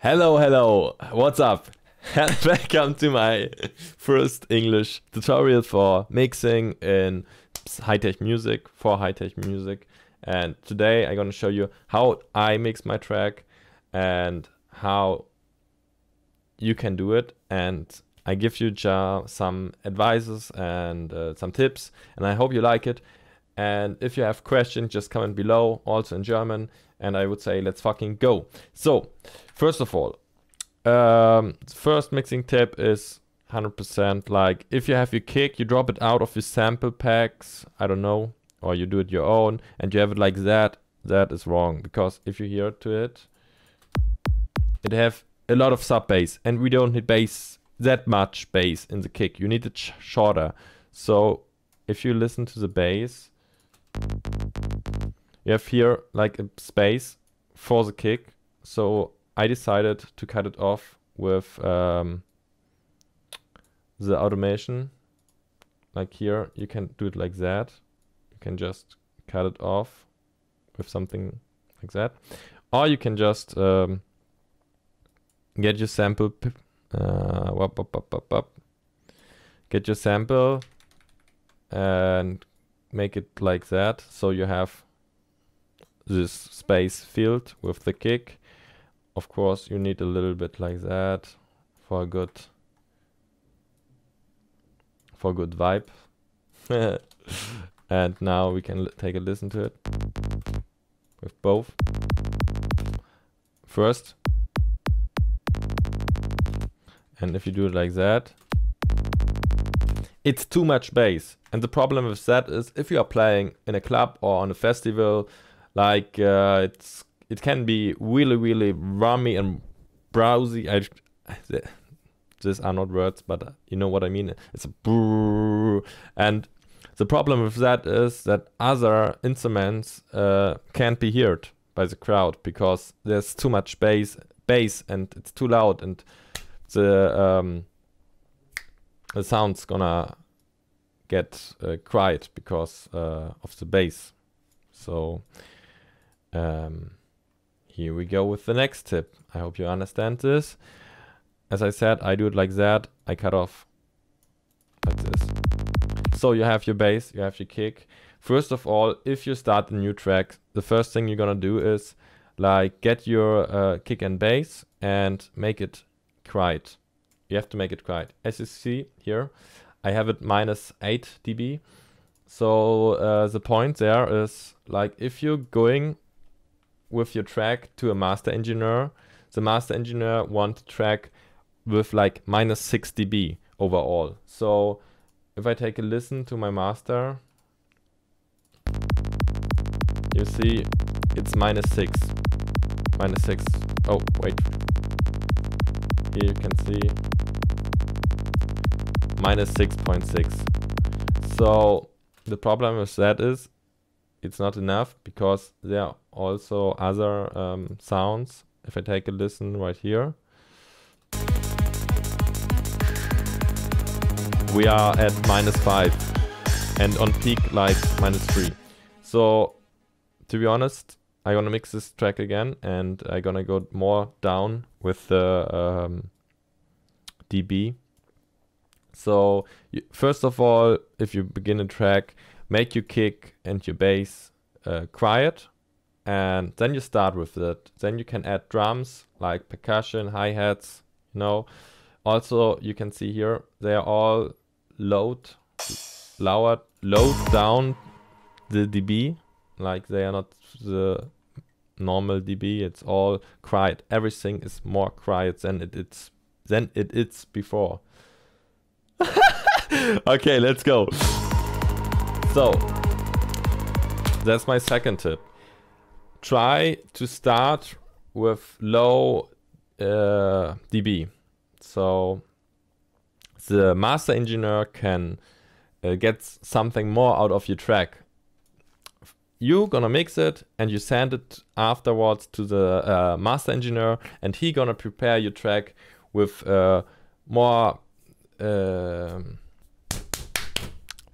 Hello, hello, what's up? Welcome to my first English tutorial for mixing in high-tech music, for high-tech music. And today I'm gonna show you how I mix my track and how you can do it. And I give you some advices and some tips, and I hope you like it. And if you have questions, just comment below, also in German. And I would say, let's fucking go. So, first of all, first mixing tip is 100% like if you have your kick, you drop it out of your sample packs, I don't know, or you do it your own, and you have it like that. That is wrong, because if you hear to it, it have a lot of sub bass, and we don't need bass, that much bass in the kick. You need it shorter. So if you listen to the bass, you have here like a space for the kick. So I decided to cut it off with the automation. Like here, you can do it like that. You can just cut it off with something like that. Or you can just get your sample, get your sample and make it like that. So you have this space filled with the kick. Of course, you need a little bit like that for a good vibe. And now we can take a listen to it with both. First, and if you do it like that, it's too much bass. And the problem with that is if you are playing in a club or on a festival, like it can be really rummy and browsy. These are not words, but you know what I mean. It's a brrr. And the problem with that is that other instruments can't be heard by the crowd because there's too much bass and it's too loud, and the sound's gonna get quiet because of the bass. So here we go with the next tip. I hope you understand this. As I said, I do it like that. I cut off like this. So you have your bass, you have your kick. First of all, if you start a new track, the first thing you're gonna do is like get your kick and bass and make it quiet. You have to make it quiet. As you see here, I have it -8 dB. So the point there is like if you're going with your track to a master engineer, the master engineer wants a track with like -6 dB overall. So if I take a listen to my master, you see it's -6. -6. Oh, wait. Here you can see -6.6. So the problem with that is it's not enough because there are also other sounds. If I take a listen right here, we are at -5 and on peak like -3. So to be honest, I'm gonna mix this track again and I'm gonna go more down with the dB. So first of all, if you begin a track, make your kick and your bass quiet, and then you start with it. Then you can add drums like percussion, hi-hats, you know. Also, you can see here, they are all lowered down the dB, like they are not the normal dB. It's all quiet. Everything is more quiet than it is before. Okay, let's go. So that's my second tip. Try to start with low dB. So the master engineer can get something more out of your track. You gonna mix it and you send it afterwards to the master engineer, and he gonna prepare your track with more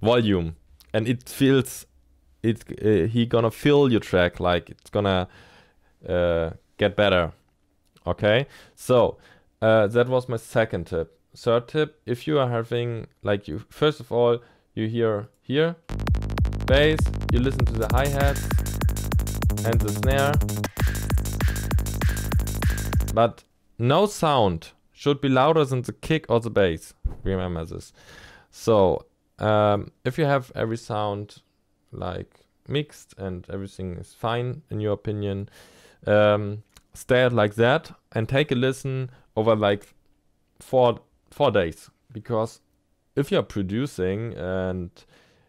volume, and it feels he gonna fill your track, like it's gonna get better. Okay, so that was my second tip. Third tip, if you are having, like, you first of all, you hear here bass, you listen to the hi-hats and the snare, but no sound should be louder than the kick or the bass. Remember this. So if you have every sound like mixed and everything is fine in your opinion, stay it like that and take a listen over like four days, because if you're producing and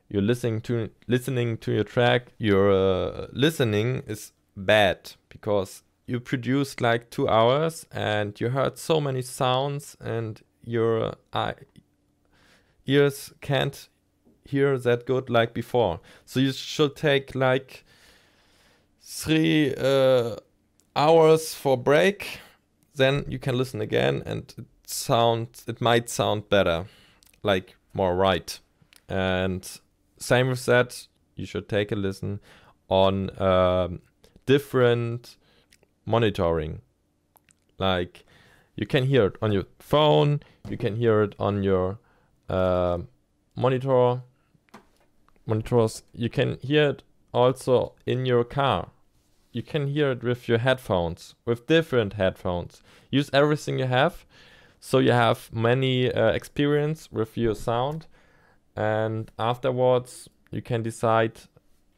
you're listening to your track, your listening is bad because you produced like 2 hours and you heard so many sounds and your ears can't hear that good like before. So you should take like 3 hours for break, then you can listen again and it might sound better, like more right. And same with that, you should take a listen on different monitoring. Like you can hear it on your phone, you can hear it on your monitors, you can hear it also in your car. You can hear it with your headphones, with different headphones. Use everything you have, so you have many experience with your sound, and afterwards you can decide,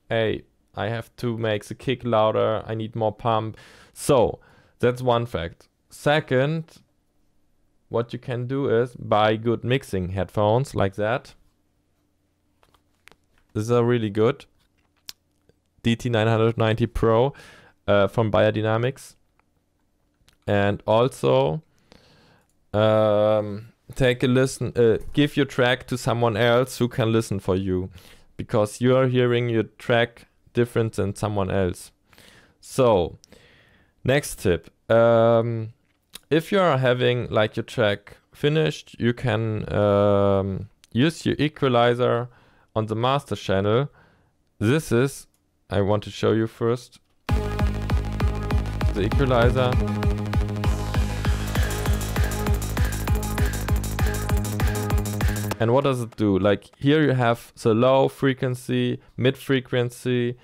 hey, I have to make the kick louder, I need more pump. So that's one fact. Second, what you can do is buy good mixing headphones like that. These are really good. DT990 Pro from Biodynamics. And also take a listen, give your track to someone else who can listen for you, because you are hearing your track different than someone else. So next tip, if you are having like your track finished, you can use your equalizer on the master channel. This is, I want to show you first the equalizer. And what does it do? Like here you have the low frequency, mid frequency,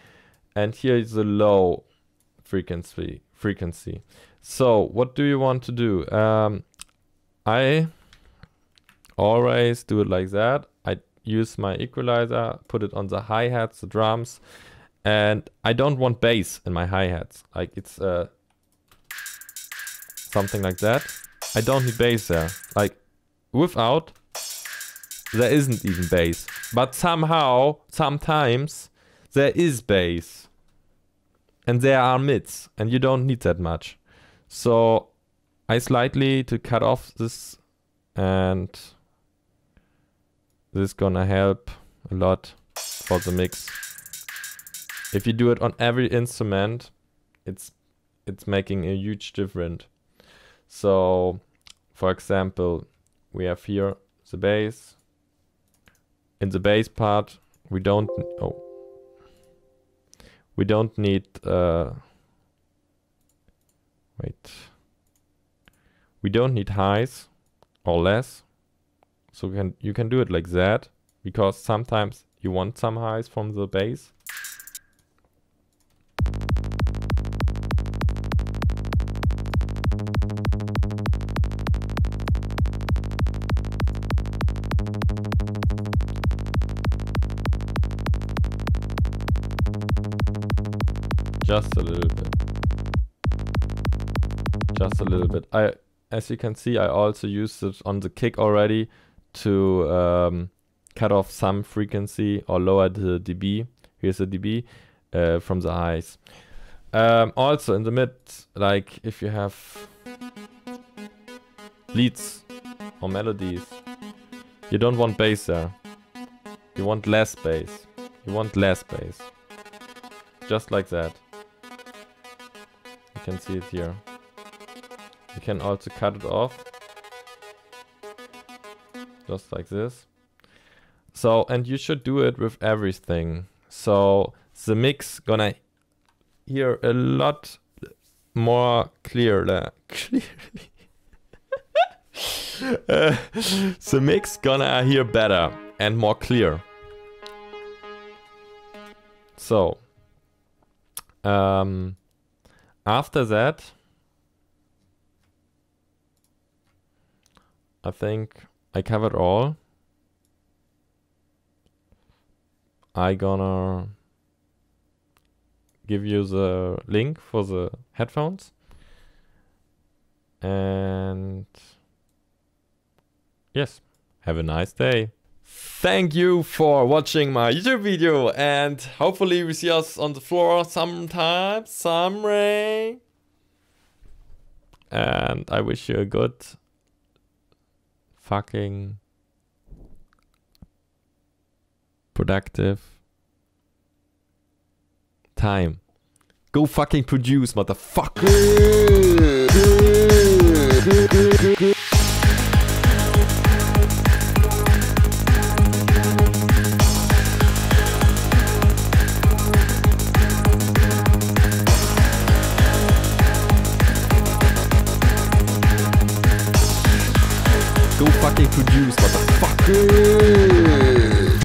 and here is the low frequency. So what do you want to do? I always do it like that. I use my equalizer, put it on the hi-hats, the drums, and I don't want bass in my hi-hats. Like it's something like that. I don't need bass there. Like without, there isn't even bass. But somehow, sometimes, there is bass. And there are mids. And you don't need that much. So I slightly to cut off this. And this is gonna help a lot for the mix. If you do it on every instrument, it's making a huge difference. So, for example, we have here the bass. In the bass part, we don't need we don't need highs or less. So you can do it like that, because sometimes you want some highs from the bass. Just a little bit. Just a little bit. As you can see, I also used it on the kick already to cut off some frequency or lower the dB. Here's the dB from the highs. Also in the mid, like if you have leads or melodies, you don't want bass there. You want less bass. You want less bass. Just like that. You can see it here. You can also cut it off. Just like this. So, and you should do it with everything. So the mix gonna hear a lot more clearly. The mix gonna hear better and more clear. So after that, I think I covered all. I gonna give you the link for the headphones, and yes, have a nice day. Thank you for watching my YouTube video, and hopefully we see us on the floor sometime, someday. And I wish you a good fucking productive time. Go fucking produce, motherfucker. Go fucking produce, motherfucker.